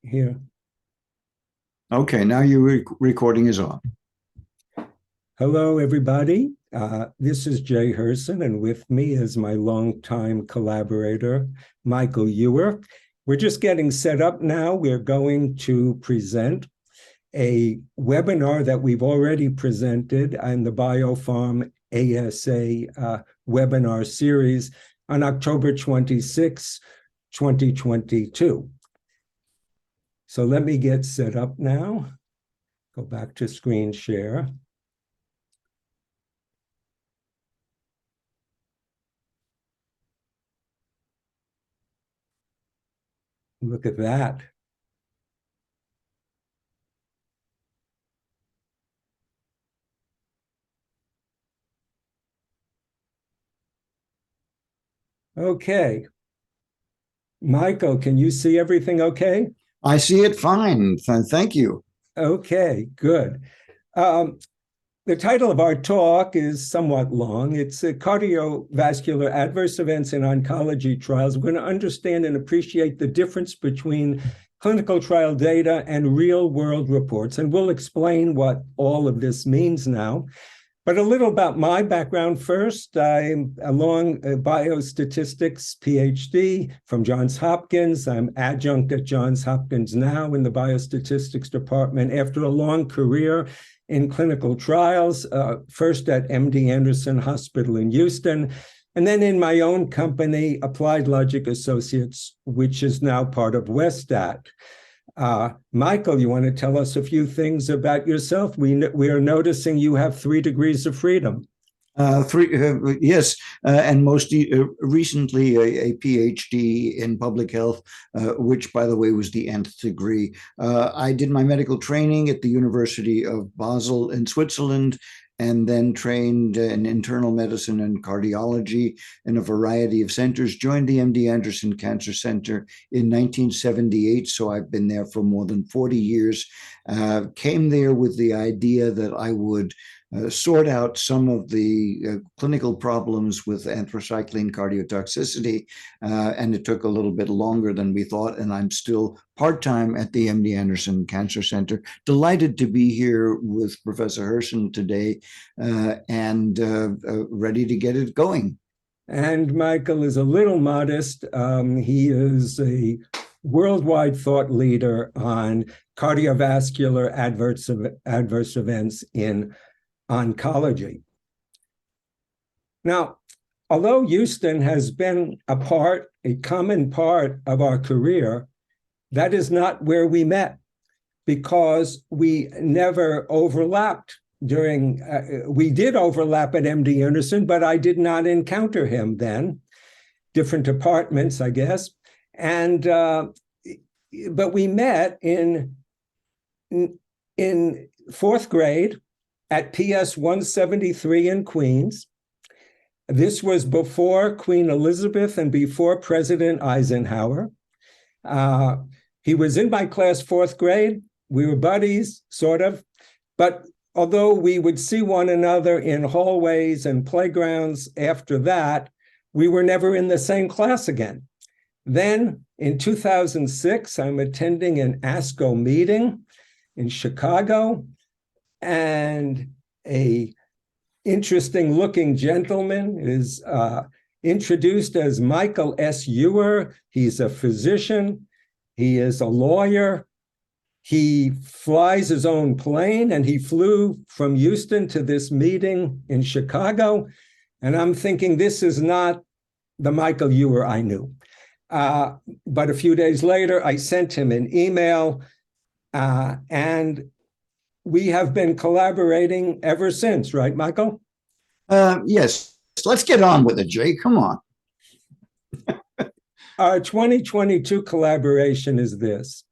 here. Okay, now your recording is on. Hello, everybody. This is Jay Herson, and with me is my longtime collaborator, Michael Ewer. We're just getting set up now. We're going to present a webinar that we've already presented in the BioPharm ASA webinar series on October 26, 2022. So let me get set up now. Go back to screen share. Look at that. Okay. Michael, can you see everything okay? I see it fine. Thank you. Okay, good. The title of our talk is somewhat long. It's Cardiovascular Adverse Events in Oncology Trials. We're going to understand and appreciate the difference between clinical trial data and real-world reports, and we'll explain what all of this means now. But a little about my background first. I'm a long biostatistics PhD from Johns Hopkins. I'm adjunct at Johns Hopkins now in the biostatistics department after a long career in clinical trials, first at MD Anderson Hospital in Houston, and then in my own company, Applied Logic Associates, which is now part of Westat. Michael, you want to tell us a few things about yourself? We are noticing you have 3 degrees of freedom. Yes, and most recently a PhD in public health, which, by the way, was the nth degree. I did my medical training at the University of Basel in Switzerland, and then trained in internal medicine and cardiology in a variety of centers, joined the MD Anderson Cancer Center in 1978, so I've been there for more than 40 years. Came there with the idea that I would sort out some of the clinical problems with anthracycline cardiotoxicity, and it took a little bit longer than we thought, and I'm still part-time at the MD Anderson Cancer Center. Delighted to be here with Professor Herson today, and ready to get it going. And Michael is a little modest. He is a worldwide thought leader on cardiovascular adverse events in oncology. Now, although Houston has been a common part of our career, that is not where we met, because we never overlapped during, we did overlap at MD Anderson, but I did not encounter him then. Different departments, I guess. And, but we met in 4th grade at PS 173 in Queens. This was before Queen Elizabeth and before President Eisenhower. He was in my class 4th grade. We were buddies, sort of. But although we would see one another in hallways and playgrounds after that, we were never in the same class again. Then in 2006, I'm attending an ASCO meeting in Chicago, and a interesting looking gentleman is introduced as Michael S. Ewer. He's a physician. He is a lawyer. He flies his own plane, and he flew from Houston to this meeting in Chicago. And I'm thinking, this is not the Michael Ewer I knew. But a few days later, I sent him an email, and we have been collaborating ever since, right, Michael? Yes. Let's get on with it, Jay. Come on. Our 2022 collaboration is this.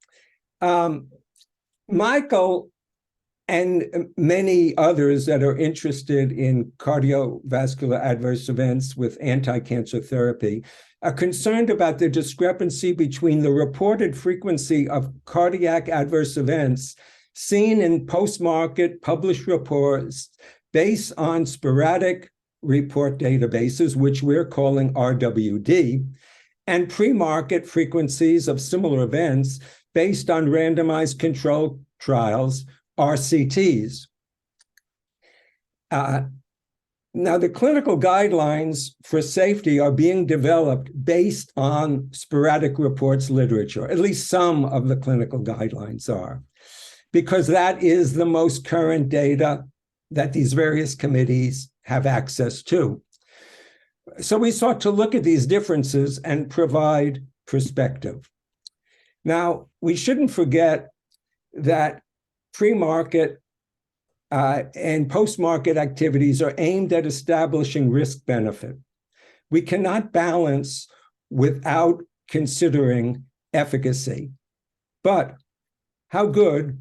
Michael and many others that are interested in cardiovascular adverse events with anti-cancer therapy are concerned about the discrepancy between the reported frequency of cardiac adverse events seen in post-market published reports based on sporadic report databases, which we're calling RWD, and pre-market frequencies of similar events based on randomized controlled trials, RCTs. Now, the clinical guidelines for safety are being developed based on sporadic reports literature. At least some of the clinical guidelines are, because that is the most current data that these various committees have access to. So we sought to look at these differences and provide perspective. Now, we shouldn't forget that pre-market and post-market activities are aimed at establishing risk-benefit. We cannot balance without considering efficacy. But how good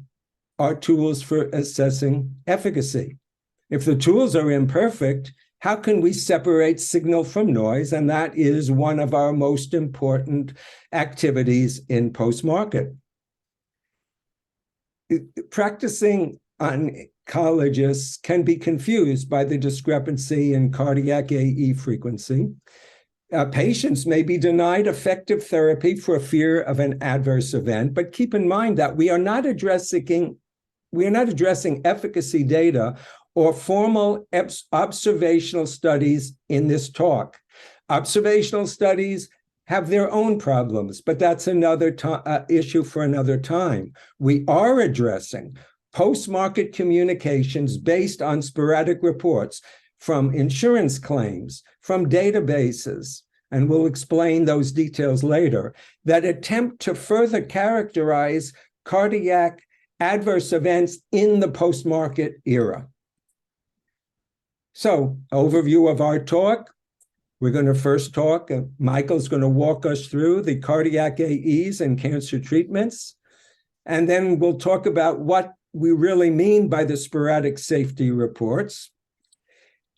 are tools for assessing efficacy? If the tools are imperfect, how can we separate signal from noise? And that is one of our most important activities in post-market. Practicing oncologists can be confused by the discrepancy in cardiac AE frequency. Patients may be denied effective therapy for fear of an adverse event, but keep in mind that we are not addressing efficacy data or formal observational studies in this talk. Observational studies have their own problems, but that's another issue for another time. We are addressing post-market communications based on sporadic reports from insurance claims, from databases, and we'll explain those details later, that attempt to further characterize cardiac adverse events in the post-market era. So, overview of our talk. We're going to first talk, Michael's going to walk us through the cardiac AEs and cancer treatments. And then we'll talk about what we really mean by the sporadic safety reports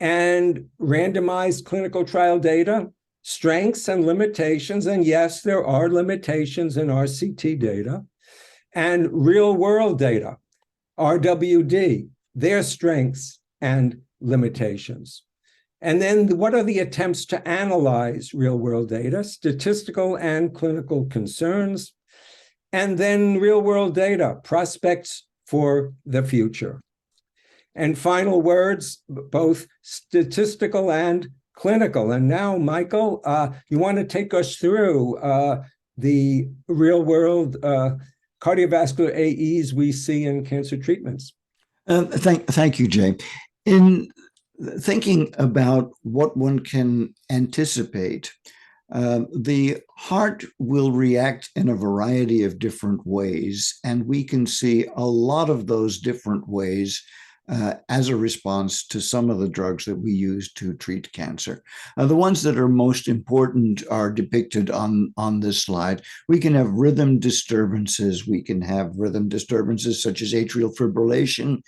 and randomized clinical trial data, strengths and limitations. And yes, there are limitations in RCT data, and real-world data, RWD, their strengths and limitations. And then what are the attempts to analyze real-world data, statistical and clinical concerns, and then real-world data, prospects for the future. And final words, both statistical and clinical. And now, Michael, you want to take us through the real-world cardiovascular AEs we see in cancer treatments. Thank you, Jay. In thinking about what one can anticipate, the heart will react in a variety of different ways, and we can see a lot of those different ways as a response to some of the drugs that we use to treat cancer. The ones that are most important are depicted on this slide. We can have rhythm disturbances. We can have rhythm disturbances such as atrial fibrillation.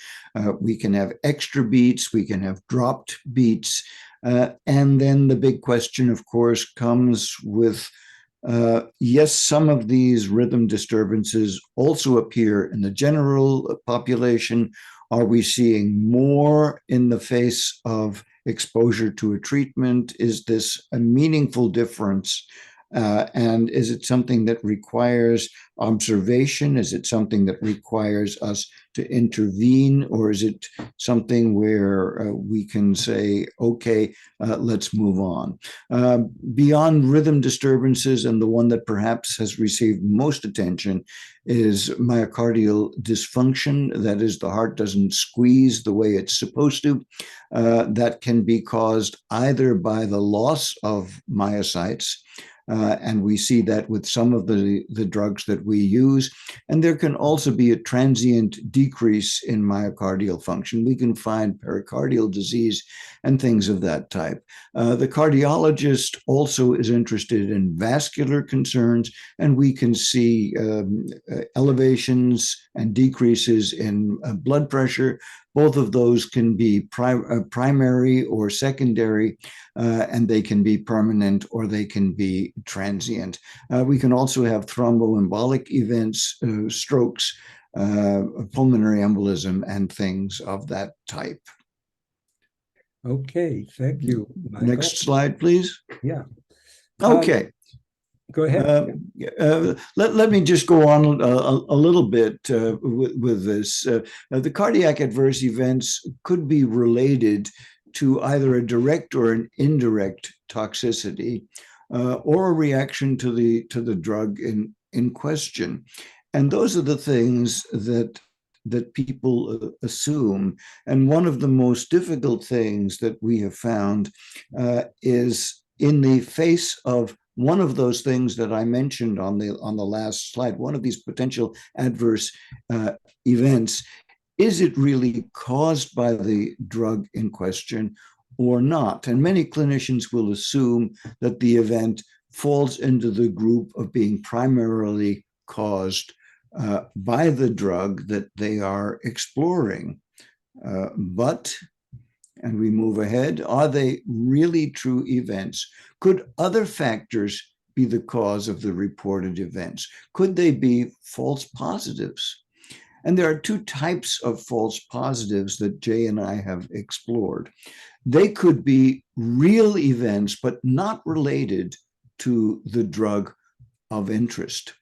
We can have extra beats. We can have dropped beats. And then the big question, of course, comes with, yes, some of these rhythm disturbances also appear in the general population. Are we seeing more in the face of exposure to a treatment? Is this a meaningful difference? And is it something that requires observation? Is it something that requires us to intervene? Or is it something where we can say, okay, let's move on? Beyond rhythm disturbances, and the one that perhaps has received most attention is myocardial dysfunction. That is, the heart doesn't squeeze the way it's supposed to. That can be caused either by the loss of myocytes, and we see that with some of the drugs that we use. And there can also be a transient decrease in myocardial function. We can find pericardial disease and things of that type. The cardiologist also is interested in vascular concerns, and we can see elevations and decreases in blood pressure. Both of those can be primary or secondary, and they can be permanent or they can be transient. We can also have thromboembolic events, strokes, pulmonary embolism, and things of that type. Okay, thank you, Michael. Next slide, please. Yeah. Okay. Go ahead. Let me just go on a little bit with this. The cardiac adverse events could be related to either a direct or an indirect toxicity, or a reaction to the drug in question. And those are the things that people assume. And one of the most difficult things that we have found is in the face of one of those things that I mentioned on the last slide, one of these potential adverse events, is it really caused by the drug in question or not? And many clinicians will assume that the event falls into the group of being primarily caused by the drug that they are exploring. And we move ahead, are they really true events? Could other factors be the cause of the reported events? Could they be false positives? And there are two types of false positives that Jay and I have explored. They could be real events, but not related to the drug of interest.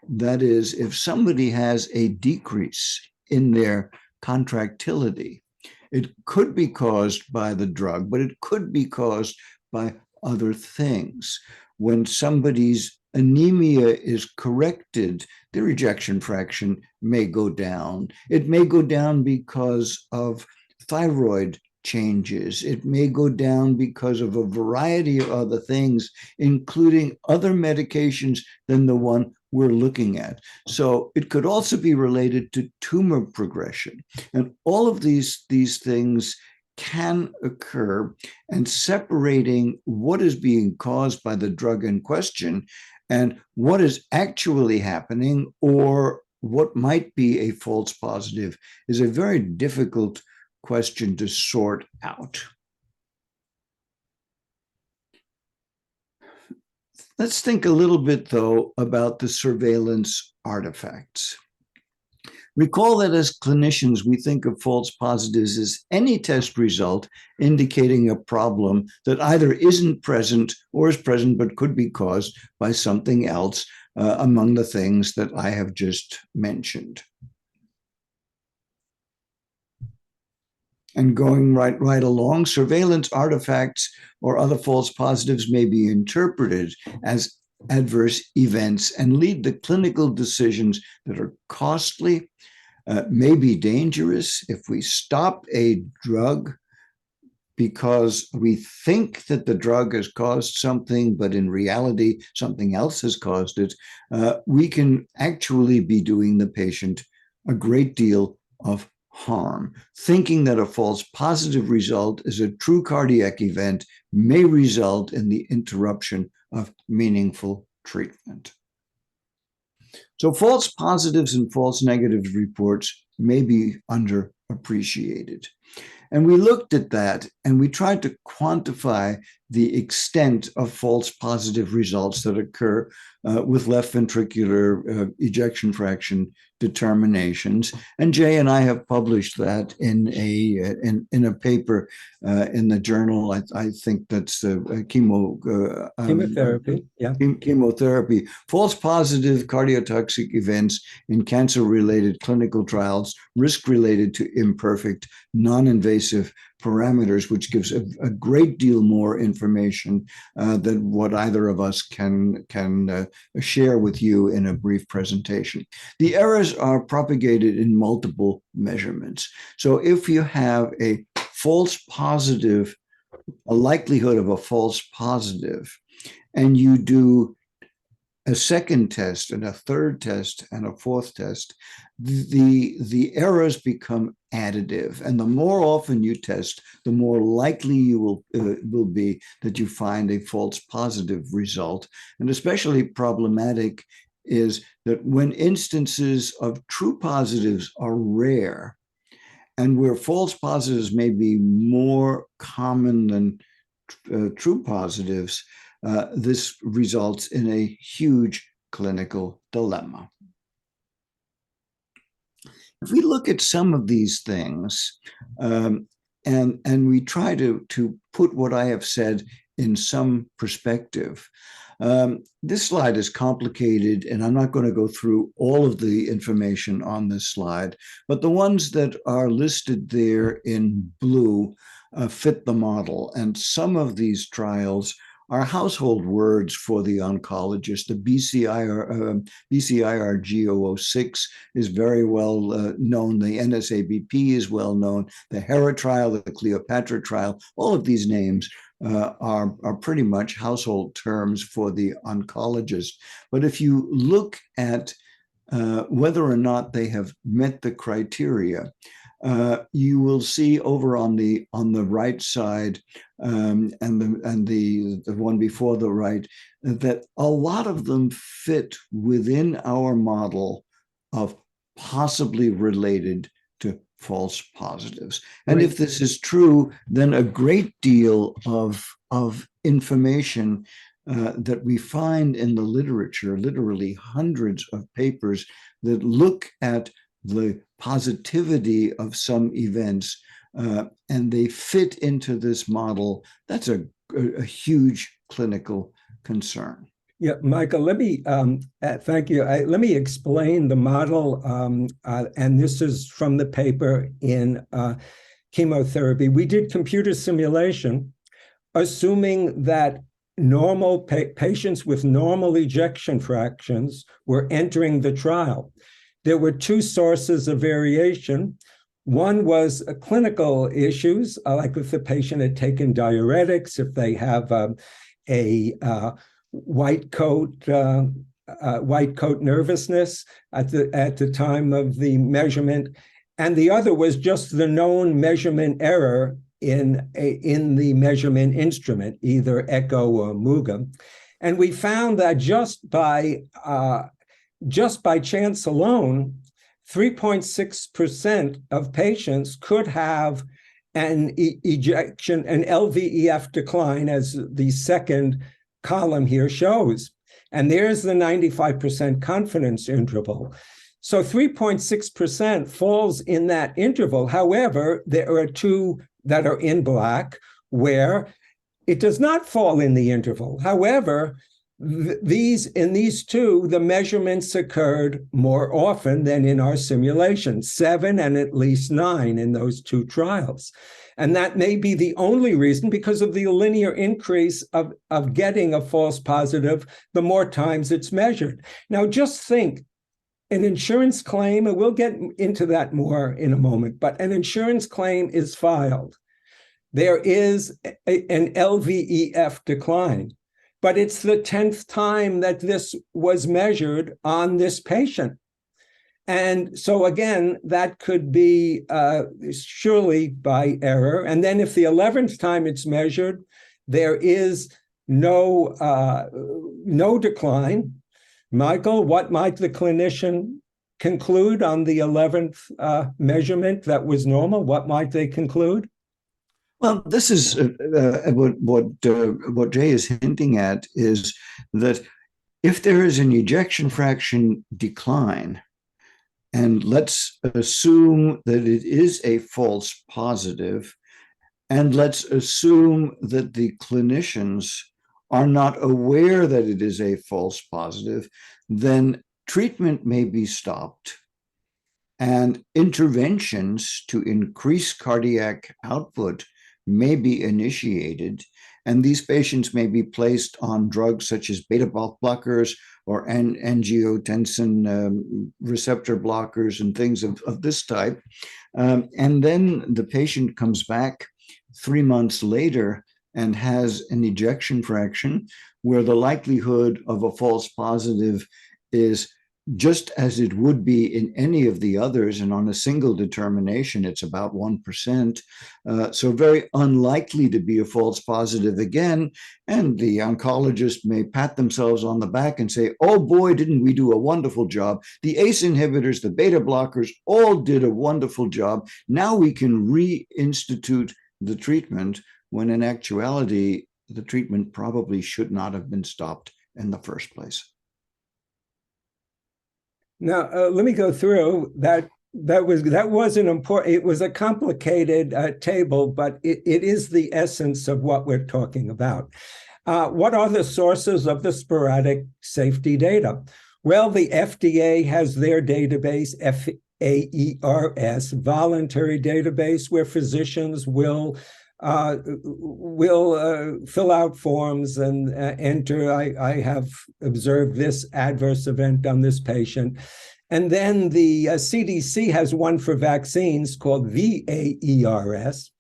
That is, if somebody has a decrease in their contractility, it could be caused by the drug, but it could be caused by other things. When somebody's anemia is corrected, their ejection fraction may go down. It may go down because of thyroid changes. It may go down because of a variety of other things, including other medications than the one we're looking at. So it could also be related to tumor progression. And all of these things can occur, and separating what is being caused by the drug in question and what is actually happening or what might be a false positive is a very difficult question to sort out. Let's think a little bit, though, about the surveillance artifacts. Recall that as clinicians, we think of false positives as any test result indicating a problem that either isn't present or is present but could be caused by something else among the things that I have just mentioned. And going right along, surveillance artifacts or other false positives may be interpreted as adverse events and lead to clinical decisions that are costly, may be dangerous. If we stop a drug because we think that the drug has caused something, but in reality, something else has caused it, we can actually be doing the patient a great deal of harm. Thinking that a false positive result is a true cardiac event may result in the interruption of meaningful treatment. So false positives and false negative reports may be underappreciated. And we looked at that and we tried to quantify the extent of false positive results that occur with left ventricular ejection fraction determinations. And Jay and I have published that in a paper in the journal. I think that's Chemotherapy. Yeah. Chemotherapy. False positive cardiotoxic events in cancer-related clinical trials, risk related to imperfect, non-invasive parameters, which gives a great deal more information than what either of us can share with you in a brief presentation. The errors are propagated in multiple measurements. So if you have a false positive, a likelihood of a false positive, and you do a second test and a third test and a fourth test, the errors become additive. And the more often you test, the more likely you will be that you find a false positive result. And especially problematic is that when instances of true positives are rare, and where false positives may be more common than true positives, this results in a huge clinical dilemma. If we look at some of these things and we try to put what I have said in some perspective. This slide is complicated, and I'm not going to go through all of the information on this slide, but the ones that are listed there in blue fit the model. And some of these trials are household words for the oncologist. The BCIRG-006 is very well known. The NSABP is well known. The Hera trial, the Cleopatra trial, all of these names are pretty much household terms for the oncologist. But if you look at whether or not they have met the criteria, you will see over on the right side and the one before the right that a lot of them fit within our model of possibly related to false positives. And Right. if this is true, then a great deal of information that we find in the literature, literally hundreds of papers that look at the positivity of some events, and they fit into this model, that's a huge clinical concern. Yeah, Michael, let me thank you. Let me explain the model, and this is from the paper in chemotherapy. We did computer simulation, assuming that normal patients with normal ejection fractions were entering the trial. There were two sources of variation. One was clinical issues, like if the patient had taken diuretics, if they have a white coat nervousness at the time of the measurement, and the other was just the known measurement error in the measurement instrument, either echo or Muga. And we found that just by chance alone, 3.6% of patients could have an ejection, an LVEF decline, as the second column here shows. And there's the 95% confidence interval. So 3.6% falls in that interval. However, there are two that are in black where it does not fall in the interval. However, in these two, the measurements occurred more often than in our simulation, 7 and at least 9 in those two trials. And that may be the only reason, because of the linear increase of getting a false positive the more times it's measured. Now, just think, an insurance claim, and we'll get into that more in a moment, but an insurance claim is filed. There is an LVEF decline, but it's the 10th time that this was measured on this patient. And so again, that could be surely by error. And then if the 11th time it's measured, there is no decline. Michael, what might the clinician conclude on the 11th measurement that was normal? What might they conclude? Well, this is what Jay is hinting at, is that if there is an ejection fraction decline, and let's assume that it is a false positive, and let's assume that the clinicians are not aware that it is a false positive, then treatment may be stopped and interventions to increase cardiac output may be initiated, and these patients may be placed on drugs such as beta blockers or angiotensin receptor blockers and things of this type. And then the patient comes back 3 months later and has an ejection fraction where the likelihood of a false positive is just as it would be in any of the others, and on a single determination, it's about 1%. So very unlikely to be a false positive again. And the oncologist may pat themselves on the back and say, oh boy, didn't we do a wonderful job. The ACE inhibitors, the beta blockers, all did a wonderful job. Now we can reinstitute the treatment, when in actuality, the treatment probably should not have been stopped in the first place. Now, let me go through that. That was an important, it was a complicated table, but it is the essence of what we're talking about. What are the sources of the sporadic safety data? Well, the FDA has their database, FAERS, voluntary database, where physicians will fill out forms and enter, I have observed this adverse event on this patient. And then the CDC has one for vaccines called VAERS.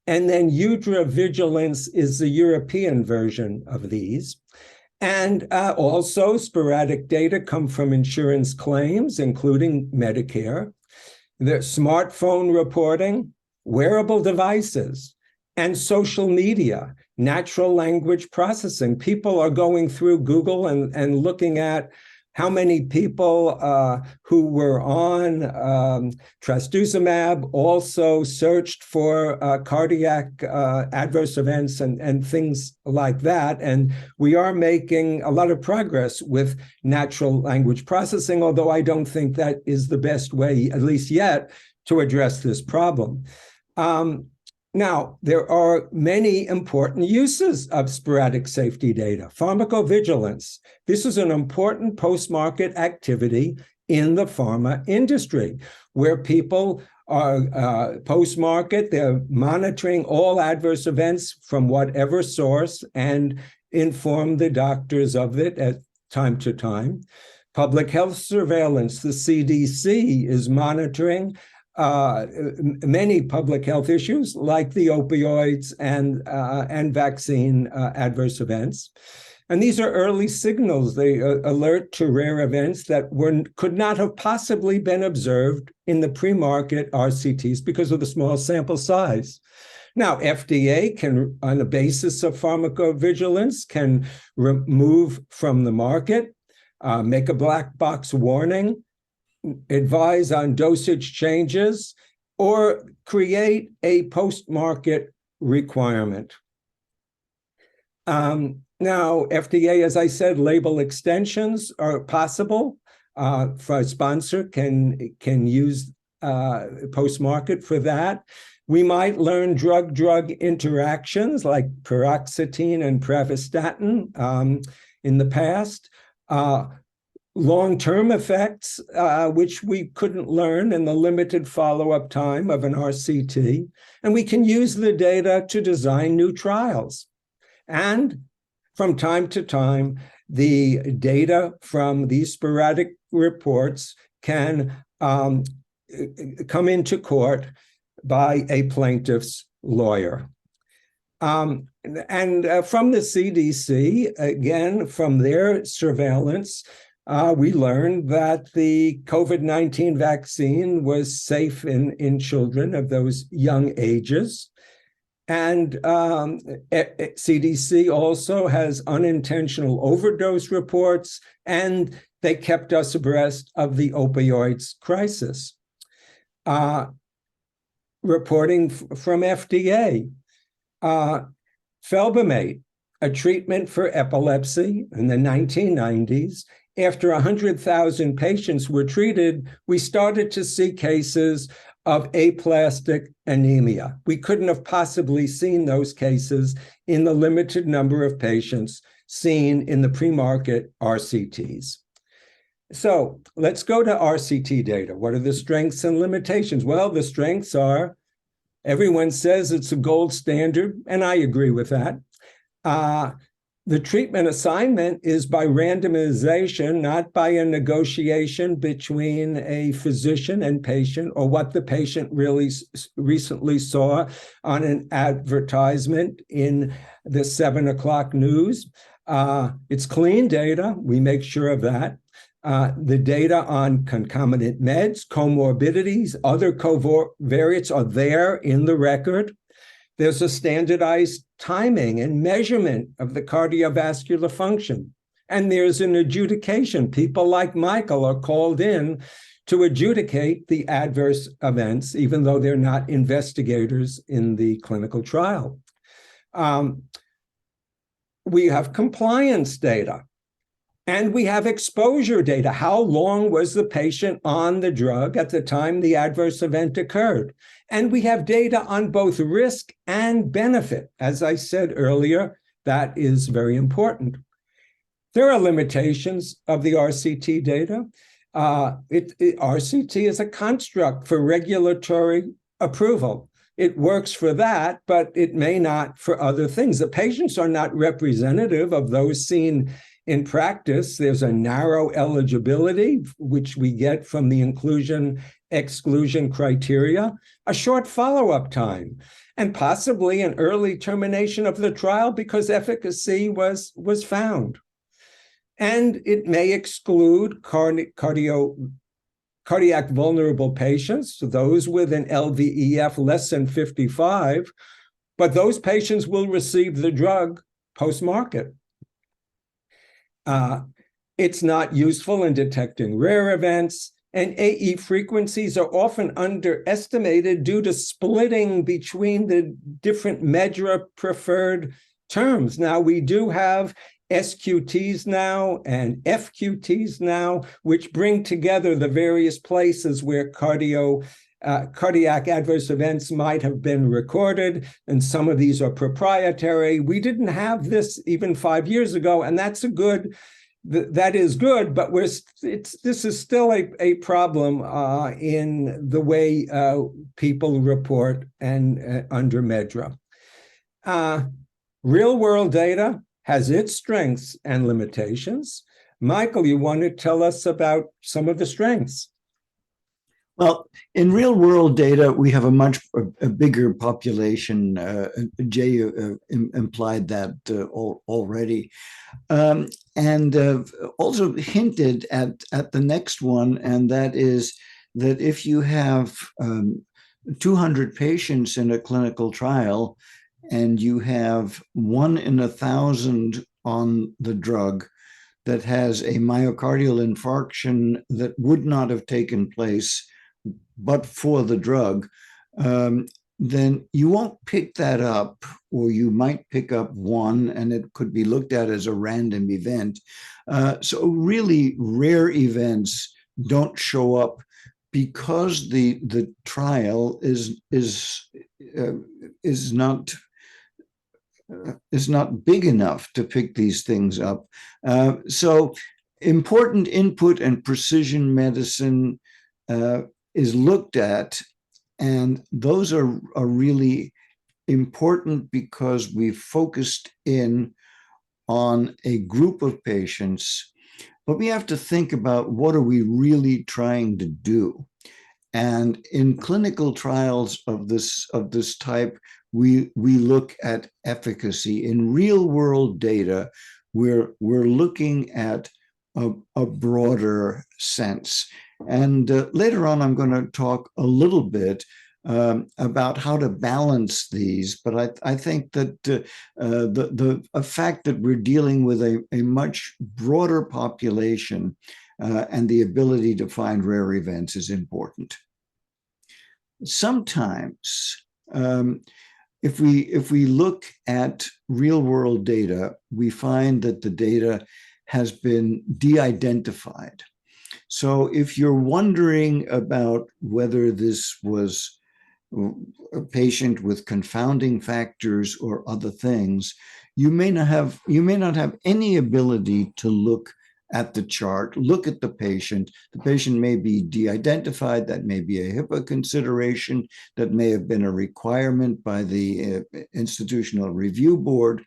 And then UDRA Vigilance is the European version of these. And also sporadic data come from insurance claims, including Medicare, the smartphone reporting, wearable devices, and social media, natural language processing. People are going through Google and looking at how many people who were on trastuzumab also searched for cardiac adverse events and things like that. And we are making a lot of progress with natural language processing, although I don't think that is the best way, at least yet, to address this problem. Now, there are many important uses of sporadic safety data. Pharmacovigilance. This is an important post-market activity in the pharma industry, where people are post-market, they're monitoring all adverse events from whatever source and inform the doctors of it at time to time. Public health surveillance. The CDC is monitoring many public health issues like the opioids and vaccine adverse events. And these are early signals. They alert to rare events that could not have possibly been observed in the pre-market RCTs because of the small sample size. Now, FDA can, on the basis of pharmacovigilance, can remove from the market, make a black box warning, advise on dosage changes, or create a post-market requirement. Now, FDA, as I said, label extensions are possible. For a sponsor can use post-market for that. We might learn drug-drug interactions like paroxetine and pravastatin in the past. Long-term effects, which we couldn't learn in the limited follow-up time of an RCT. And we can use the data to design new trials. And from time to time, the data from these sporadic reports can come into court by a plaintiff's lawyer. And from the CDC, again, from their surveillance, we learned that the COVID-19 vaccine was safe in children of those young ages. And CDC also has unintentional overdose reports, and they kept us abreast of the opioids crisis. Reporting from FDA, felbamate, a treatment for epilepsy in the 1990s. After 100,000 patients were treated, we started to see cases of aplastic anemia. We couldn't have possibly seen those cases in the limited number of patients seen in the pre-market RCTs. So let's go to RCT data. What are the strengths and limitations? Well, the strengths are, everyone says it's a gold standard, and I agree with that. The treatment assignment is by randomization, not by a negotiation between a physician and patient, or what the patient really recently saw on an advertisement in the 7 o'clock news. It's clean data. We make sure of that. The data on concomitant meds, comorbidities, other covariates are there in the record. There's a standardized timing and measurement of the cardiovascular function. And there's an adjudication. People like Michael are called in to adjudicate the adverse events, even though they're not investigators in the clinical trial. We have compliance data. And we have exposure data. How long was the patient on the drug at the time the adverse event occurred? And we have data on both risk and benefit. As I said earlier, that is very important. There are limitations of the RCT data. RCT is a construct for regulatory approval. It works for that, but it may not for other things. The patients are not representative of those seen in practice. There's a narrow eligibility, which we get from the inclusion-exclusion criteria, a short follow-up time, and possibly an early termination of the trial because efficacy was found. And it may exclude cardiac vulnerable patients, those with an LVEF less than 55, but those patients will receive the drug post-market. It's not useful in detecting rare events, and AE frequencies are often underestimated due to splitting between the different MedDRA preferred terms. Now, we do have SQTs now and FQTs now, which bring together the various places where cardiac adverse events might have been recorded, and some of these are proprietary. We didn't have this even 5 years ago, and that is good, but this is still a problem in the way people report and under MedDRA. Real-world data has its strengths and limitations. Michael, you want to tell us about some of the strengths? Well, in real world data, we have a bigger population. Jay implied that already. And also hinted at the next one, and that is that if you have 200 patients in a clinical trial and you have 1 in 1,000 on the drug that has a myocardial infarction that would not have taken place but for the drug, then you won't pick that up, or you might pick up 1 and it could be looked at as a random event. So really rare events don't show up because the trial is not big enough to pick these things up. So important input and precision medicine is looked at, and those are really important because we focused in on a group of patients, but we have to think about what are we really trying to do. And in clinical trials of this type, we look at efficacy. In real world data, we're looking at a broader sense. And later on, I'm going to talk a little bit about how to balance these. But I think that the fact that we're dealing with a much broader population and the ability to find rare events is important. Sometimes, if we look at real world data, we find that the data has been de-identified. So if you're wondering about whether this was a patient with confounding factors or other things, you may not have any ability to look at the chart, look at the patient. The patient may be de-identified. That may be a HIPAA consideration. That may have been a requirement by the Institutional Review Board.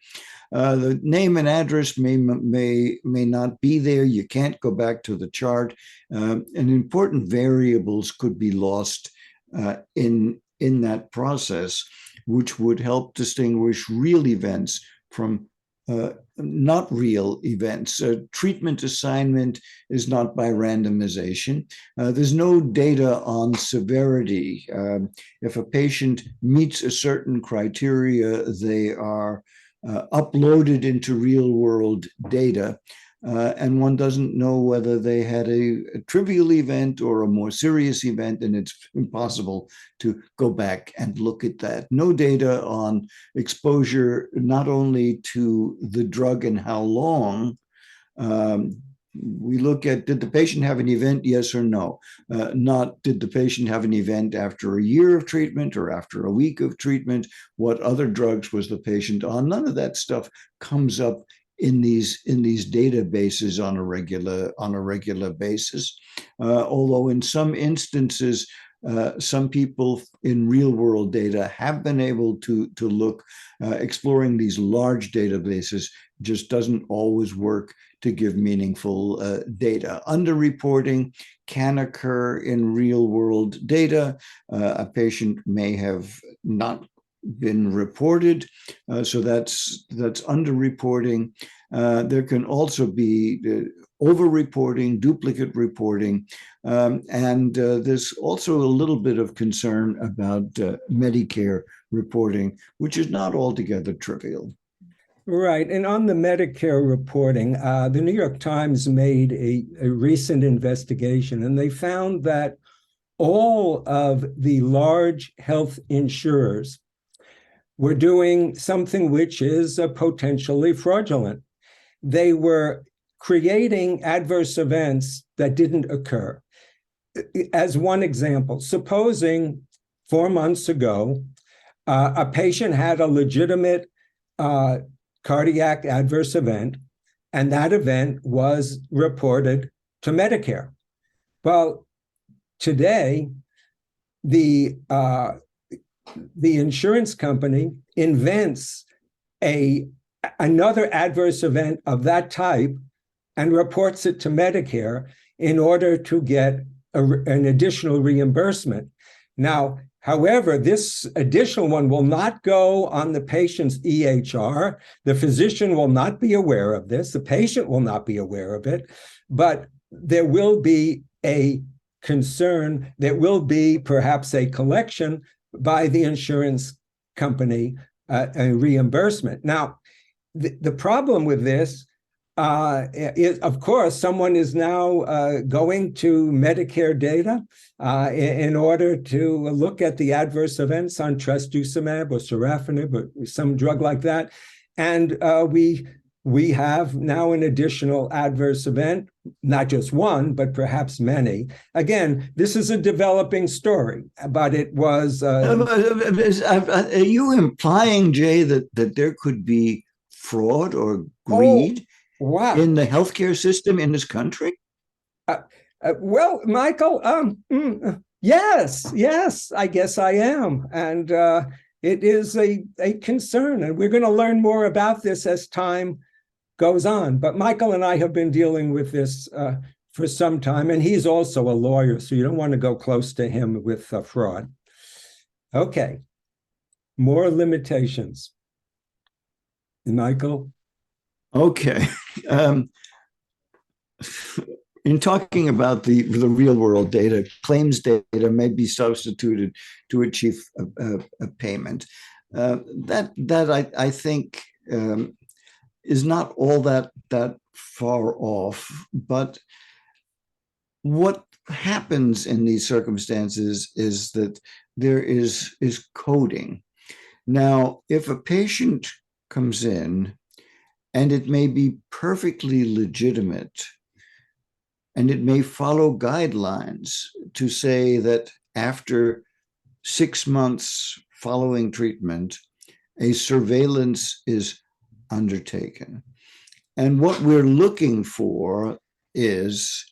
The name and address may not be there. You can't go back to the chart. And important variables could be lost in that process, which would help distinguish real events from not real events. Treatment assignment is not by randomization. There's no data on severity. If a patient meets a certain criteria, they are uploaded into real world data, and one doesn't know whether they had a trivial event or a more serious event, and it's impossible to go back and look at that. No data on exposure, not only to the drug and how long, We look at, did the patient have an event, yes or no? Not, did the patient have an event after a year of treatment or after a week of treatment? What other drugs was the patient on? None of that stuff comes up in these databases on a regular basis. Although in some instances, some people in real world data have been able to look. Exploring these large databases just doesn't always work to give meaningful data. Underreporting can occur in real world data. A patient may have not been reported, so that's underreporting. There can also be over-reporting, duplicate reporting, and there's also a little bit of concern about Medicare reporting, which is not altogether trivial. Right. And on the Medicare reporting, the New York Times made a recent investigation, and they found that all of the large health insurers were doing something which is potentially fraudulent. They were creating adverse events that didn't occur. As one example, supposing 4 months ago, a patient had a legitimate cardiac adverse event, and that event was reported to Medicare. Well, today, the insurance company invents another adverse event of that type and reports it to Medicare in order to get an additional reimbursement. Now, however, this additional one will not go on the patient's EHR. The physician will not be aware of this. The patient will not be aware of it. But there will be a concern. There will be perhaps a collection by the insurance company, a reimbursement. Now, the problem with this is, of course, someone is now going to Medicare data in order to look at the adverse events on trastuzumab or sorafenib or some drug like that. And we have now an additional adverse event, not just one, but perhaps many. Again, this is a developing story, but it was... Are you implying, Jay, that there could be fraud or greed in the healthcare system in this country? Well, Michael, yes, I guess I am. And it is a concern. And we're going to learn more about this as time goes on. But Michael and I have been dealing with this for some time. And he's also a lawyer, so you don't want to go close to him with fraud. Okay, more limitations. Michael? Okay. In talking about the real world data, claims data may be substituted to achieve a payment. That I think is not all that far off. But what happens in these circumstances is that there is coding. Now, if a patient comes in, and it may be perfectly legitimate, and it may follow guidelines to say that after 6 months following treatment, a surveillance is undertaken. And what we're looking for is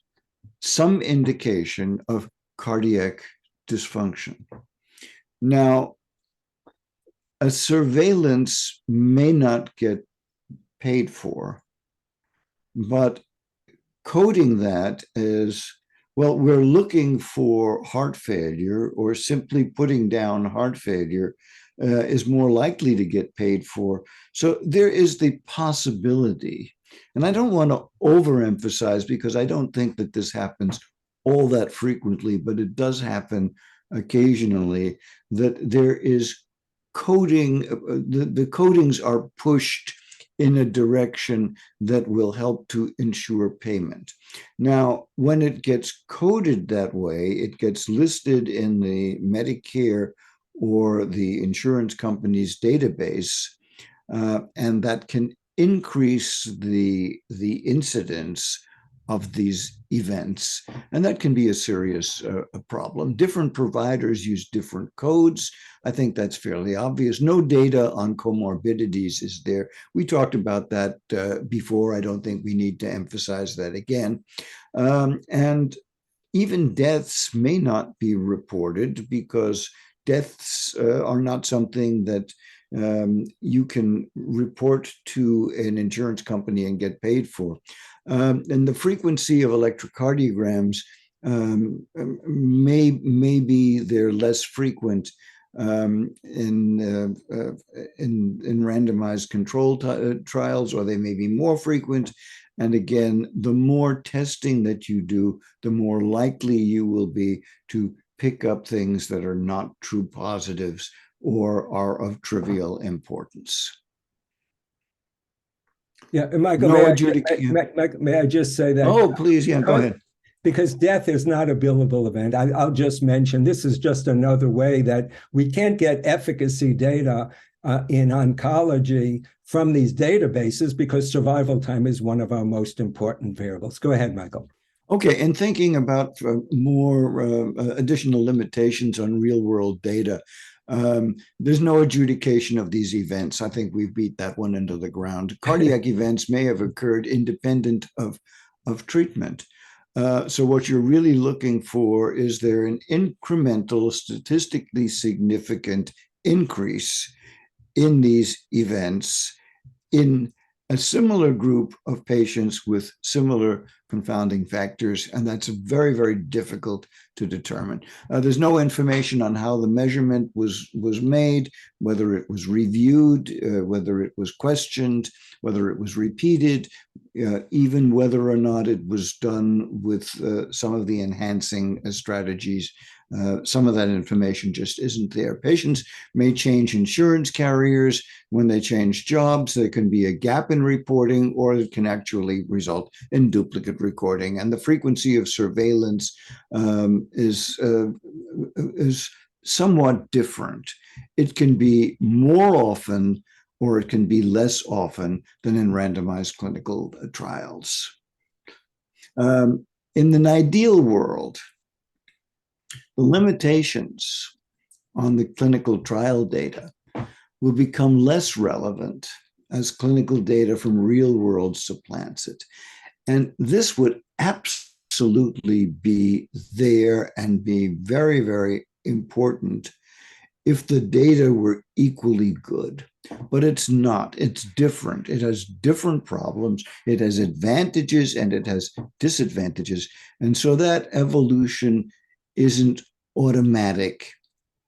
some indication of cardiac dysfunction. Now, a surveillance may not get paid for, but coding that as, well, we're looking for heart failure, or simply putting down heart failure is more likely to get paid for. So there is the possibility, and I don't want to overemphasize because I don't think that this happens all that frequently, but it does happen occasionally, that there is coding, the codings are pushed in a direction that will help to ensure payment. Now, when it gets coded that way, it gets listed in the Medicare or the insurance company's database, and that can increase the incidence of these events, and that can be a serious problem. Different providers use different codes. I think that's fairly obvious. No data on comorbidities is there. We talked about that before. I don't think we need to emphasize that again. And even deaths may not be reported because deaths are not something that you can report to an insurance company and get paid for. And the frequency of electrocardiograms maybe they're less frequent in randomized control trials, or they may be more frequent. And again, the more testing that you do, the more likely you will be to pick up things that are not true positives or are of trivial importance. Yeah, and Michael, No may I just say that? Oh, please, yeah, go ahead. Because death is not a billable event. I'll just mention this is just another way that we can't get efficacy data in oncology from these databases because survival time is one of our most important variables. Go ahead, Michael. Okay, and thinking about more additional limitations on real-world data, there's no adjudication of these events. I think we've beat that one into the ground. Cardiac events may have occurred independent of treatment. So what you're really looking for is there an incremental, statistically significant increase in these events in a similar group of patients with similar confounding factors, and that's very, very difficult to determine. There's no information on how the measurement was made, whether it was reviewed, whether it was questioned, whether it was repeated, even whether or not it was done with some of the enhancing strategies. Some of that information just isn't there. Patients may change insurance carriers. When they change jobs, there can be a gap in reporting, or it can actually result in duplicate recording. And the frequency of surveillance is somewhat different. It can be more often, or it can be less often than in randomized clinical trials. In an ideal world, the limitations on the clinical trial data will become less relevant as clinical data from real world supplants it. And this would absolutely be there and be very, very important if the data were equally good. But it's not. It's different. It has different problems. It has advantages and it has disadvantages. And so that evolution isn't automatic,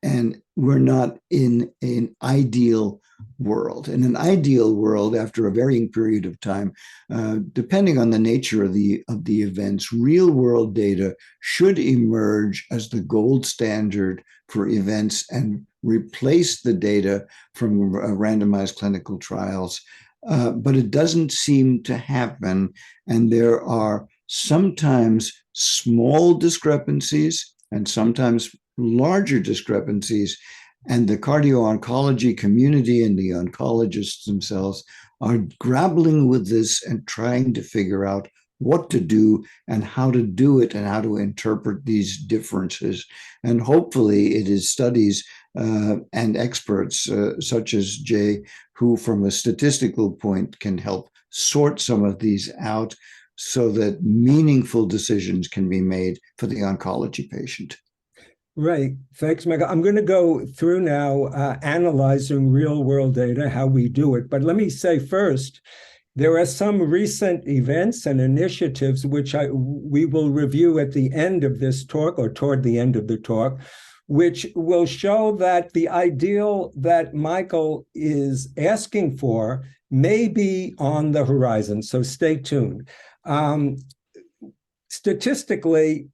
and we're not in an ideal world. In an ideal world, after a varying period of time, depending on the nature of the events, real world data should emerge as the gold standard for events and replace the data from randomized clinical trials. But it doesn't seem to happen, and there are sometimes small discrepancies and sometimes larger discrepancies. And the cardio-oncology community and the oncologists themselves are grappling with this and trying to figure out what to do and how to do it and how to interpret these differences. And hopefully it is studies and experts such as Jay, who from a statistical point can help sort some of these out so that meaningful decisions can be made for the oncology patient. Right. Thanks, Michael. I'm going to go through now analyzing real world data, how we do it. But let me say first, there are some recent events and initiatives which we will review at the end of this talk or toward the end of the talk, which will show that the ideal that Michael is asking for may be on the horizon. So stay tuned. Statistically,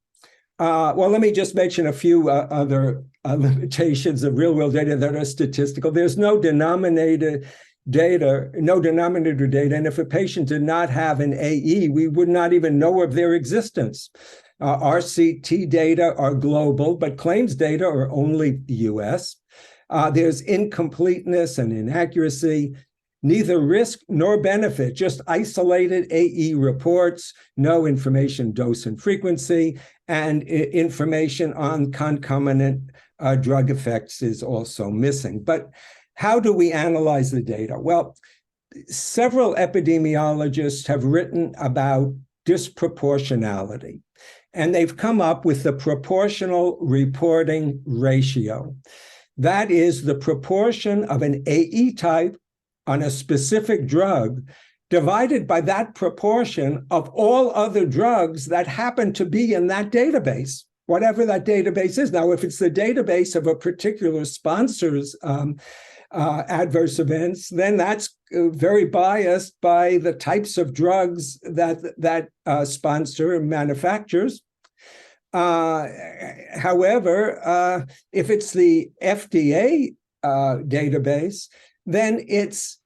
well, let me just mention a few other limitations of real-world data that are statistical. There's no denominator data, and if a patient did not have an AE, we would not even know of their existence. RCT data are global, but claims data are only US. There's incompleteness and inaccuracy. neither risk nor benefit, just isolated AE reports, no information, dose and frequency, and information on concomitant drug effects is also missing. But how do we analyze the data? Well, several epidemiologists have written about disproportionality, and they've come up with the proportional reporting ratio. That is the proportion of an AE type on a specific drug divided by that proportion of all other drugs that happen to be in that database, whatever that database is. Now, if it's the database of a particular sponsor's adverse events, then that's very biased by the types of drugs that sponsor manufactures. However, if it's the FDA database, then it's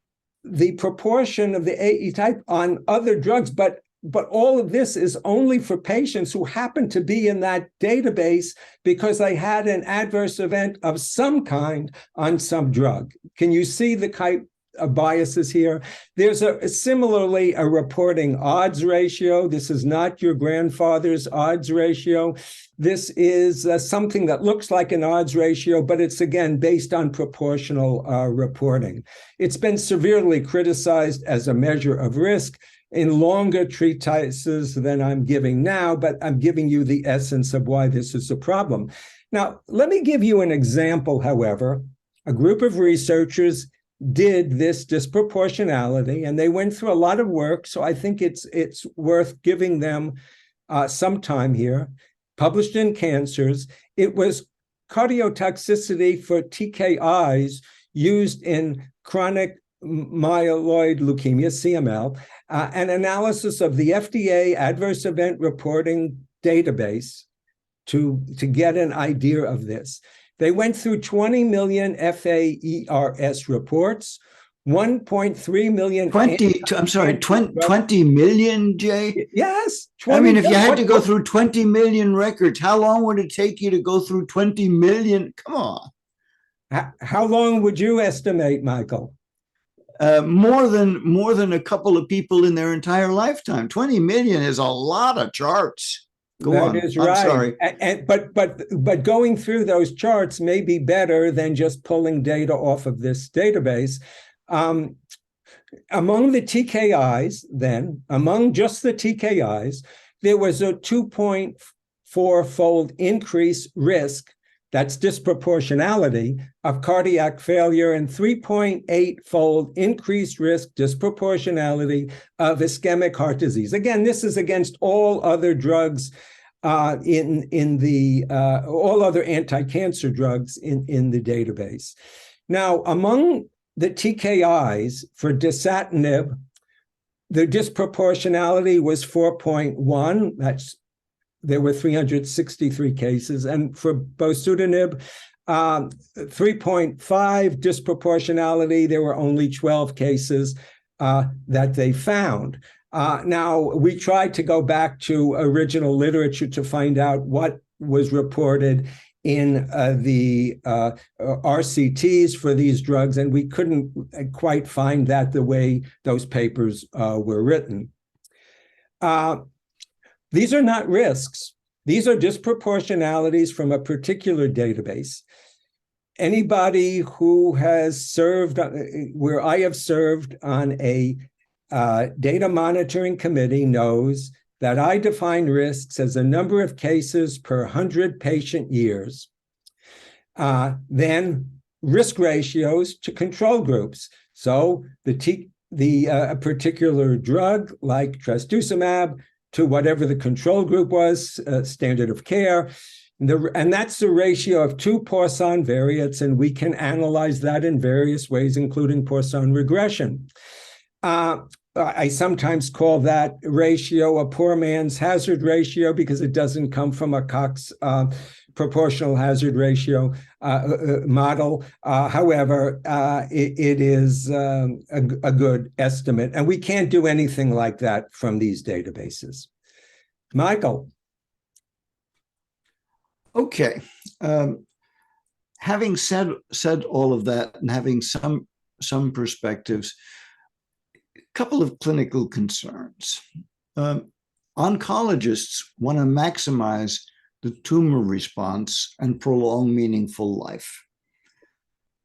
the proportion of the AE type on other drugs, but all of this is only for patients who happen to be in that database because they had an adverse event of some kind on some drug. Can you see the type of biases here? There's similarly a reporting odds ratio. This is not your grandfather's odds ratio. This is something that looks like an odds ratio, but it's again based on proportional reporting. It's been severely criticized as a measure of risk in longer treatises than I'm giving now, but I'm giving you the essence of why this is a problem. Now, let me give you an example, however. A group of researchers did this disproportionality, and they went through a lot of work, so I think it's worth giving them some time here. Published in Cancers, it was cardiotoxicity for TKIs used in chronic myeloid leukemia, CML, an analysis of the FDA adverse event reporting database to get an idea of this. They went through 20 million FAERS reports, 1.3 million. 20 million, Jay? Yes. I mean, if you had to go through 20 million records, how long would it take you to go through 20 million? Come on. How long would you estimate, Michael? More than a couple of people in their entire lifetime. 20 million is a lot of charts. Go on. That is right. I'm sorry. But going through those charts may be better than just pulling data off of this database. Among the TKIs, then, among just the TKIs, there was a 2.4-fold increase risk, that's disproportionality, of cardiac failure, and 3.8-fold increased risk, disproportionality, of ischemic heart disease. Again, this is against all other drugs all other anti-cancer drugs in the database. Now, among the TKIs for dasatinib, the disproportionality was 4.1. There were 363 cases. And for bosutinib, 3.5 disproportionality. There were only 12 cases that they found. Now, we tried to go back to original literature to find out what was reported in the RCTs for these drugs, and we couldn't quite find that the way those papers were written. These are not risks. These are disproportionalities from a particular database. Anybody who has served, where I have served on a data monitoring committee, knows that I define risks as a number of cases per 100 patient years, then risk ratios to control groups. So a particular drug like trastuzumab to whatever the control group was, standard of care, and that's the ratio of two Poisson variates, and we can analyze that in various ways, including Poisson regression. I sometimes call that ratio a poor man's hazard ratio because it doesn't come from a Cox proportional hazard ratio model. However, it is a good estimate, and we can't do anything like that from these databases. Michael. Okay. Having said all of that and having some perspectives, couple of clinical concerns. Oncologists want to maximize the tumor response and prolong meaningful life.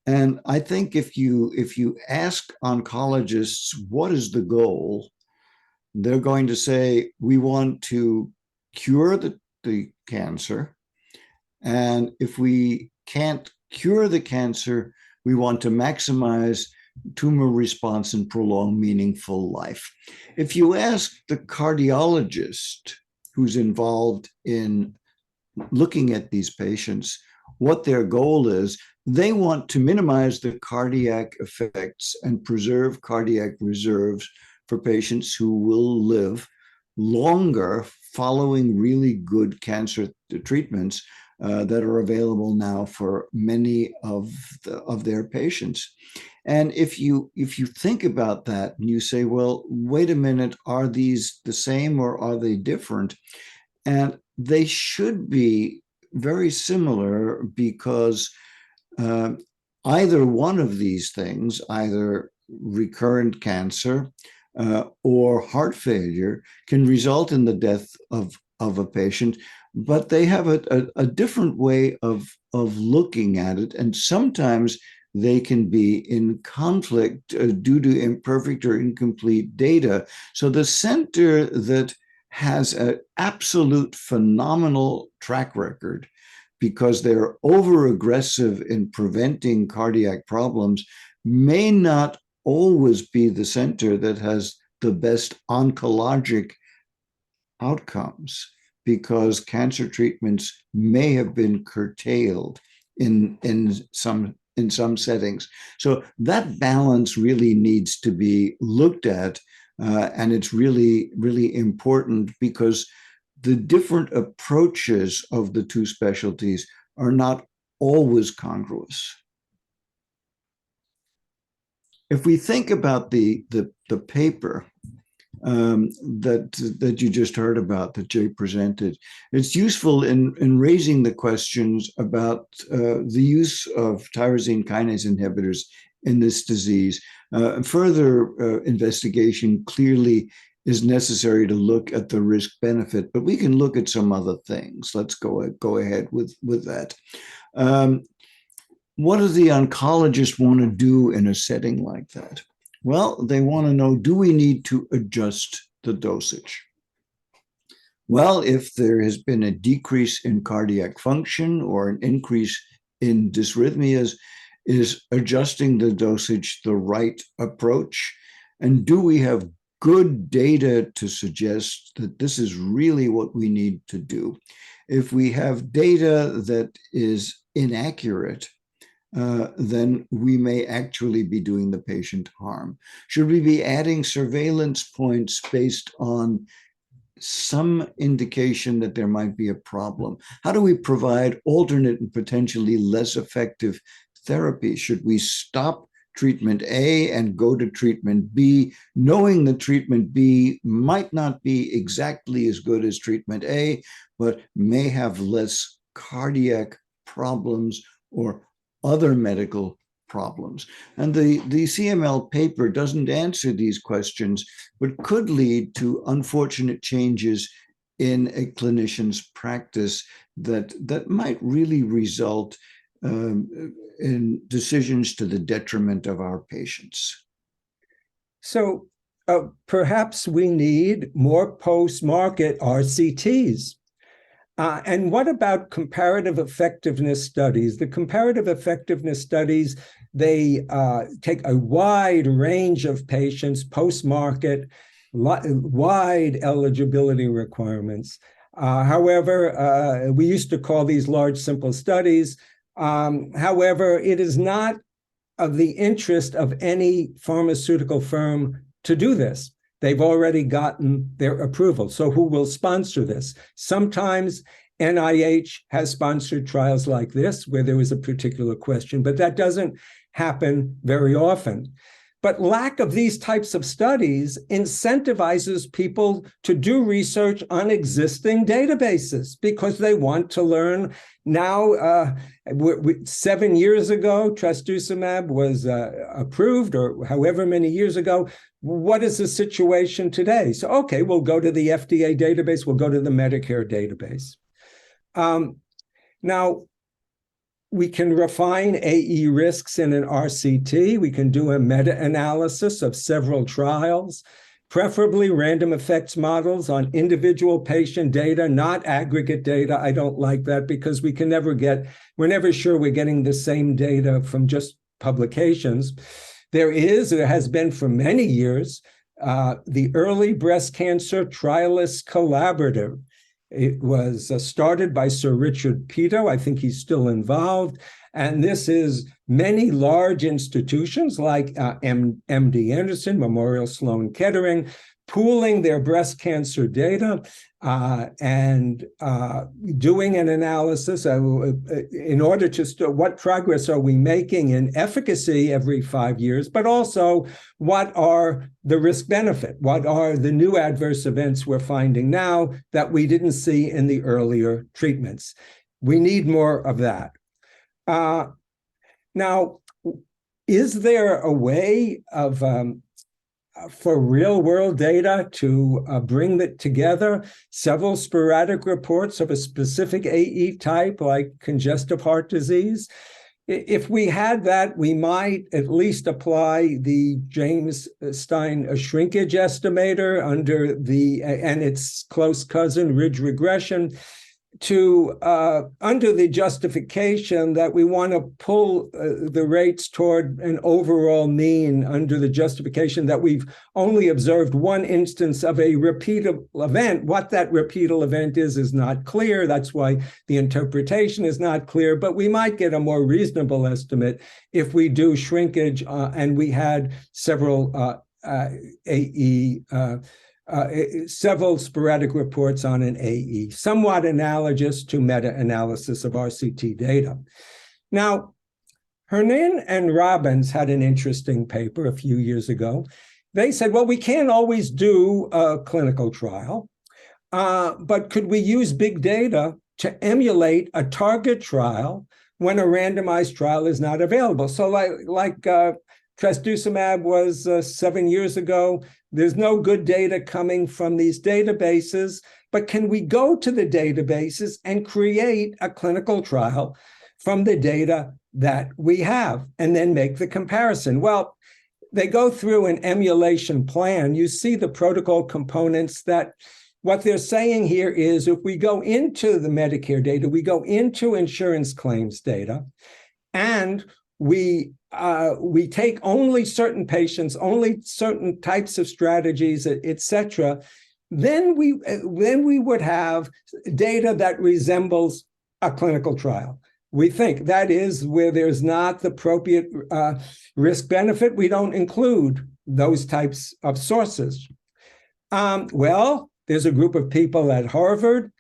And I think if you ask oncologists what is the goal, they're going to say, we want to cure the cancer. And if we can't cure the cancer, we want to maximize tumor response and prolong meaningful life. If you ask the cardiologist who's involved in looking at these patients what their goal is, they want to minimize the cardiac effects and preserve cardiac reserves for patients who will live longer following really good cancer treatments that are available now for many of their patients. And if you think about that and you say, well, wait a minute, are these the same or are they different? And they should be very similar, because either one of these things, either recurrent cancer or heart failure, can result in the death of a patient, but they have a different way of looking at it. And sometimes they can be in conflict due to imperfect or incomplete data. So the center that has an absolute phenomenal track record, because they're over-aggressive in preventing cardiac problems, may not always be the center that has the best oncologic outcomes, because cancer treatments may have been curtailed in some settings. So that balance really needs to be looked at, and it's really, really important, because the different approaches of the two specialties are not always congruous. If we think about the paper that you just heard about, that Jay presented, it's useful in raising the questions about the use of tyrosine kinase inhibitors in this disease. Further investigation clearly is necessary to look at the risk benefit, but we can look at some other things. Let's go ahead with that. What do the oncologists want to do in a setting like that? Well, they want to know, do we need to adjust the dosage? Well, if there has been a decrease in cardiac function or an increase in dysrhythmias, is adjusting the dosage the right approach? And do we have good data to suggest that this is really what we need to do? If we have data that is inaccurate, then we may actually be doing the patient harm. Should we be adding surveillance points based on some indication that there might be a problem? How do we provide alternate and potentially less effective therapy? Should we stop treatment A and go to treatment B, knowing that treatment B might not be exactly as good as treatment A, but may have less cardiac problems or other medical problems? And the CML paper doesn't answer these questions, but could lead to unfortunate changes in a clinician's practice that might really result in decisions to the detriment of our patients. So perhaps we need more post-market RCTs. And what about comparative effectiveness studies? The comparative effectiveness studies, they take a wide range of patients, post-market, wide eligibility requirements. However, we used to call these large, simple studies. However, it is not of the interest of any pharmaceutical firm to do this. They've already gotten their approval. So who will sponsor this? Sometimes NIH has sponsored trials like this where there was a particular question, but that doesn't happen very often. But lack of these types of studies incentivizes people to do research on existing databases because they want to learn. Now, 7 years ago, trastuzumab was approved, or however many years ago. what is the situation today? So, okay, we'll go to the FDA database, we'll go to the Medicare database. Now, we can refine AE risks in an RCT. We can do a meta-analysis of several trials, preferably random effects models on individual patient data, not aggregate data. I don't like that because we're never sure we're getting the same data from just publications. There has been for many years, the Early Breast Cancer Trialist Collaborative. It was started by Sir Richard Peto. I think he's still involved. And this is many large institutions like MD Anderson, Memorial Sloan Kettering, pooling their breast cancer data and doing an analysis in order to what progress are we making in efficacy every 5 years, but also what are the risk benefit? What are the new adverse events we're finding now that we didn't see in the earlier treatments? We need more of that. Now, is there a way of for real-world data to bring that together, several sporadic reports of a specific AE type, like congestive heart disease? If we had that, we might at least apply the James Stein shrinkage estimator and its close cousin, ridge regression, to under the justification that we want to pull the rates toward an overall mean, under the justification that we've only observed one instance of a repeatable event. What that repeatable event is not clear. That's why the interpretation is not clear, but we might get a more reasonable estimate if we do shrinkage and we had several several sporadic reports on an AE, somewhat analogous to meta-analysis of RCT data. Now, Herson and Robbins had an interesting paper a few years ago. They said, well, we can't always do a clinical trial, but could we use big data to emulate a target trial when a randomized trial is not available? So like trastuzumab was 7 years ago. There's no good data coming from these databases, but can we go to the databases and create a clinical trial from the data that we have and then make the comparison? Well, they go through an emulation plan. You see the protocol components that what they're saying here is if we go into the Medicare data, we go into insurance claims data, and we take only certain patients, only certain types of strategies, et cetera, then we would have data that resembles a clinical trial. We think that is where there's not the appropriate risk benefit. We don't include those types of sources. Well, there's a group of people at Harvard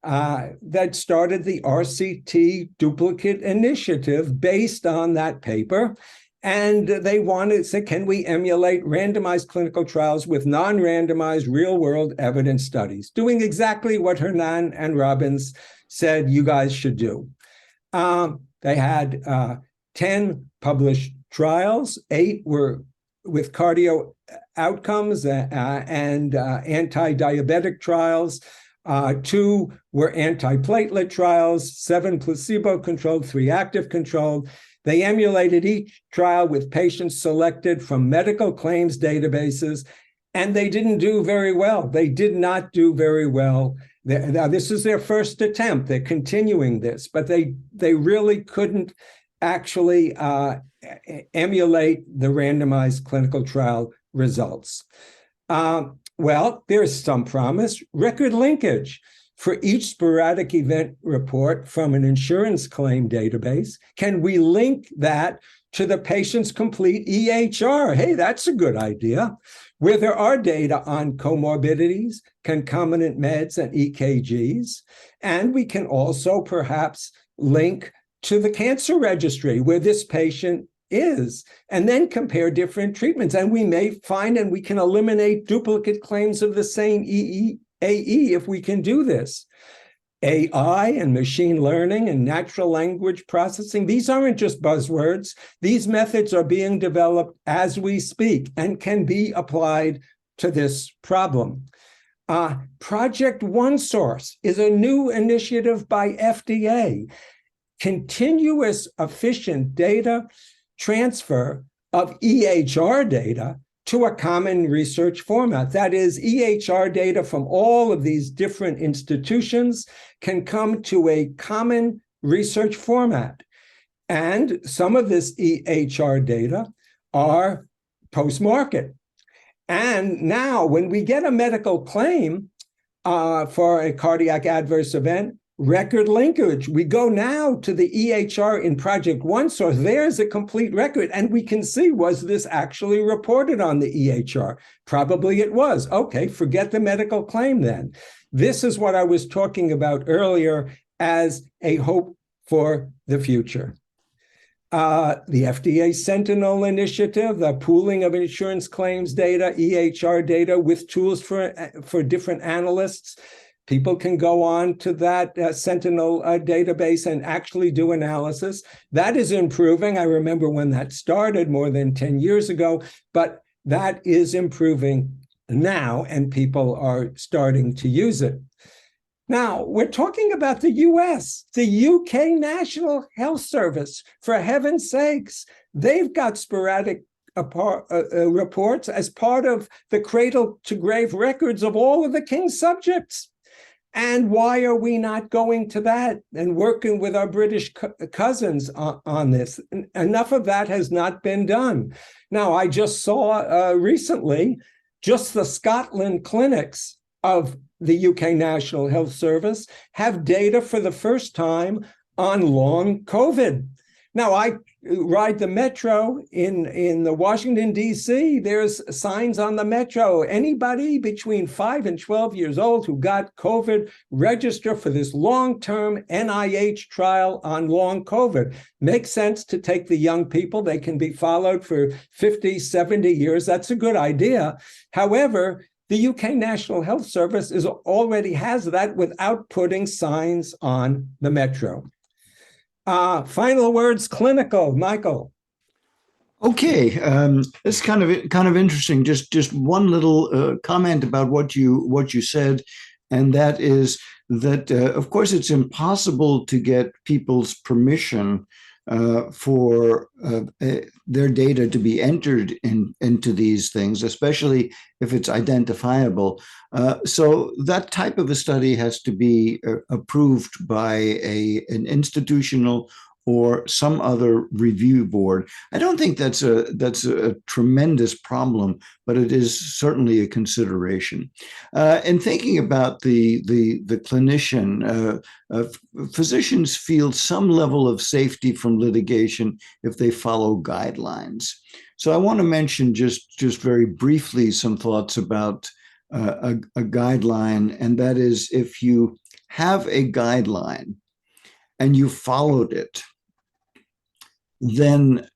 that started the RCT duplicate initiative based on that paper. And they wanted to say, can we emulate randomized clinical trials with non-randomized real-world evidence studies, doing exactly what Herson and Robbins said you guys should do. They had 10 published trials, 8 were with cardio outcomes and anti-diabetic trials. 2 were antiplatelet trials, 7 placebo-controlled, 3 active-controlled. They emulated each trial with patients selected from medical claims databases, and they didn't do very well. They did not do very well. Now, this is their first attempt. They're continuing this, but they really couldn't actually emulate the randomized clinical trial results. Well, there's some promise. Record linkage for each sporadic event report from an insurance claim database. Can we link that to the patient's complete EHR? Hey, that's a good idea. Where there are data on comorbidities, concomitant meds, and EKGs. And we can also perhaps link to the cancer registry where this patient is, and then compare different treatments. And we may find, and we can eliminate duplicate claims of the same AE if we can do this. AI and machine learning and natural language processing. These aren't just buzzwords. These methods are being developed as we speak and can be applied to this problem. Project OneSource is a new initiative by FDA, continuous efficient data transfer of EHR data to a common research format. That is, EHR data from all of these different institutions can come to a common research format. And some of this EHR data are post-market. And now when we get a medical claim for a cardiac adverse event, record linkage, we go now to the EHR in Project OneSource. There's a complete record, and we can see, was this actually reported on the EHR? Probably it was. Okay, forget the medical claim then. This is what I was talking about earlier as a hope for the future. The FDA Sentinel initiative, the pooling of insurance claims data, EHR data with tools for different analysts. People can go on to that Sentinel database and actually do analysis. That is improving. I remember when that started more than 10 years ago, but that is improving now, and people are starting to use it. Now, we're talking about the US, the UK National Health Service. For heaven's sakes, they've got sporadic reports as part of the cradle to grave records of all of the king's subjects. And why are we not going to that and working with our British cousins on this? Enough of that has not been done. Now, I just saw recently just the Scotland clinics of the UK National Health Service have data for the first time on long COVID. Now, I ride the metro in the Washington, D.C. There's signs on the metro. Anybody between 5 and 12 years old who got COVID, register for this long-term NIH trial on long COVID. Makes sense to take the young people. They can be followed for 50, 70 years. That's a good idea. However, the UK National Health Service already has that without putting signs on the metro. Final words, clinical, Michael. Okay, it's kind of interesting. Just one little comment about what you said, and that is that of course it's impossible to get people's permission for their data to be entered into these things, especially if it's identifiable. So that type of a study has to be approved by an institutional or some other review board. I don't think that's a tremendous problem, but it is certainly a consideration. In thinking about the clinician, physicians feel some level of safety from litigation if they follow guidelines. So I want to mention just very briefly some thoughts about a guideline, and that is, if you have a guideline and you followed it, then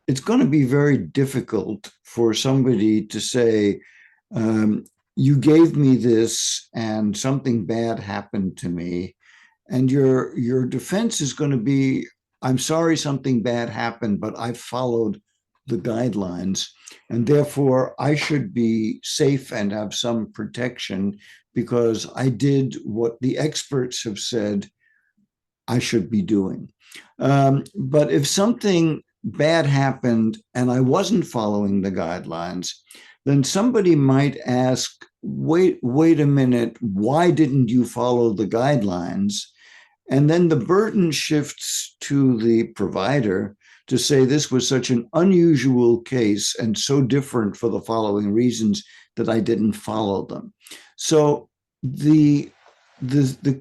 it's going to be very difficult for somebody to say, you gave me this and something bad happened to me. And your defense is going to be, I'm sorry something bad happened, but I followed the guidelines. And therefore, I should be safe and have some protection because I did what the experts have said I should be doing. But if something bad happened and I wasn't following the guidelines, then somebody might ask, wait a minute, why didn't you follow the guidelines? And then the burden shifts to the provider to say this was such an unusual case and so different for the following reasons that I didn't follow them. So the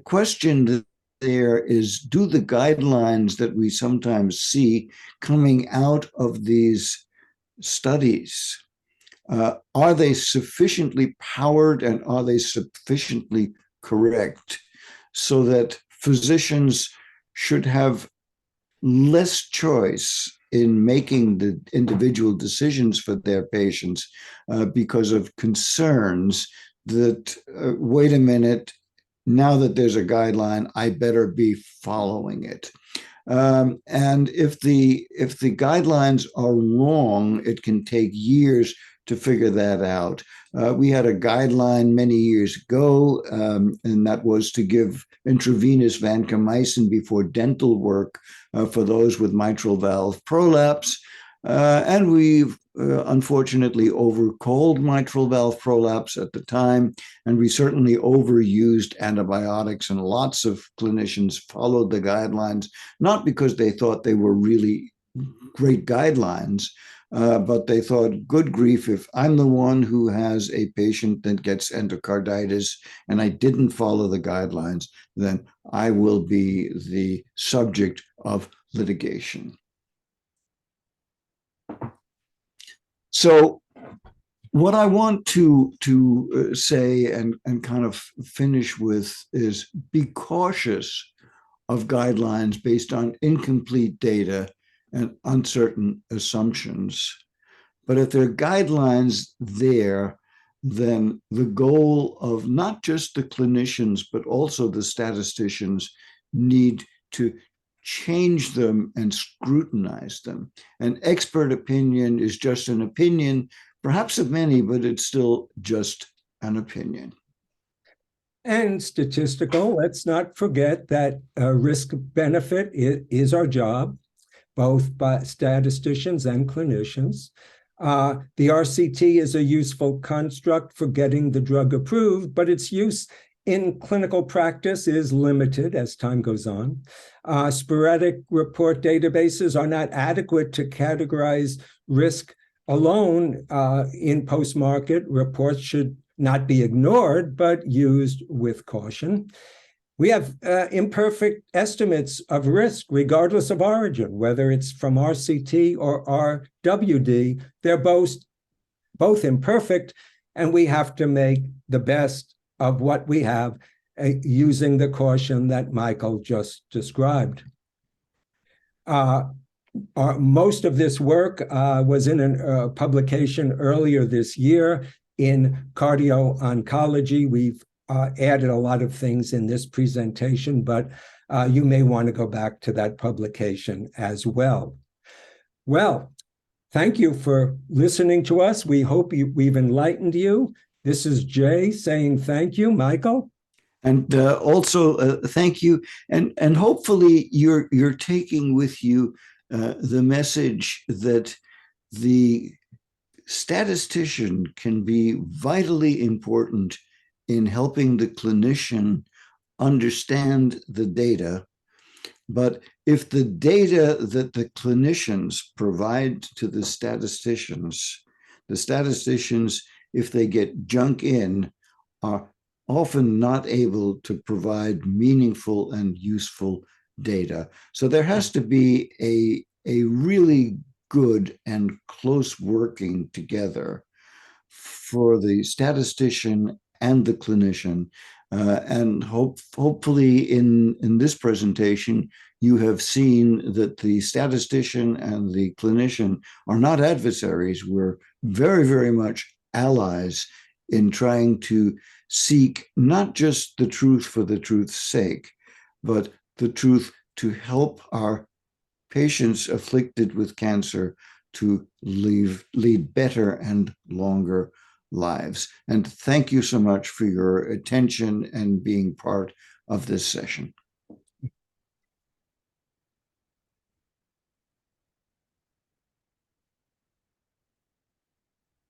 question there is, do the guidelines that we sometimes see coming out of these studies, are they sufficiently powered and are they sufficiently correct so that physicians should have less choice in making the individual decisions for their patients because of concerns that, wait a minute, now that there's a guideline, I better be following it. And if the guidelines are wrong, it can take years to figure that out. We had a guideline many years ago, and that was to give intravenous vancomycin before dental work for those with mitral valve prolapse. And we've unfortunately overcalled mitral valve prolapse at the time, and we certainly overused antibiotics, and lots of clinicians followed the guidelines, not because they thought they were really great guidelines, but they thought, good grief, if I'm the one who has a patient that gets endocarditis and I didn't follow the guidelines, then I will be the subject of litigation. So what I want to say and kind of finish with is, be cautious of guidelines based on incomplete data and uncertain assumptions. But if there are guidelines there, then the goal of not just the clinicians, but also the statisticians need to change them and scrutinize them. An expert opinion is just an opinion, perhaps of many, but it's still just an opinion. And statistical, let's not forget that risk benefit is our job, both by statisticians and clinicians. The RCT is a useful construct for getting the drug approved, but its use in clinical practice is limited as time goes on. Sporadic report databases are not adequate to categorize risk alone in post-market. Reports should not be ignored, but used with caution. We have imperfect estimates of risk, regardless of origin, whether it's from RCT or RWD. They're both imperfect, and we have to make the best of what we have using the caution that Michael just described. Most of this work was in a publication earlier this year in Cardio-Oncology. We've added a lot of things in this presentation, but you may want to go back to that publication as well. Well, thank you for listening to us. We hope we've enlightened you. This is Jay saying thank you, Michael. And also thank you. And hopefully you're taking with you the message that the statistician can be vitally important in helping the clinician understand the data. But if the data that the clinicians provide to the statisticians, if they get junk in, are often not able to provide meaningful and useful data. So there has to be a really good and close working together for the statistician and the clinician. And hopefully in this presentation, you have seen that the statistician and the clinician are not adversaries. We're very, very much allies in trying to seek not just the truth for the truth's sake, but the truth to help our patients afflicted with cancer to lead better and longer lives. And thank you so much for your attention and being part of this session.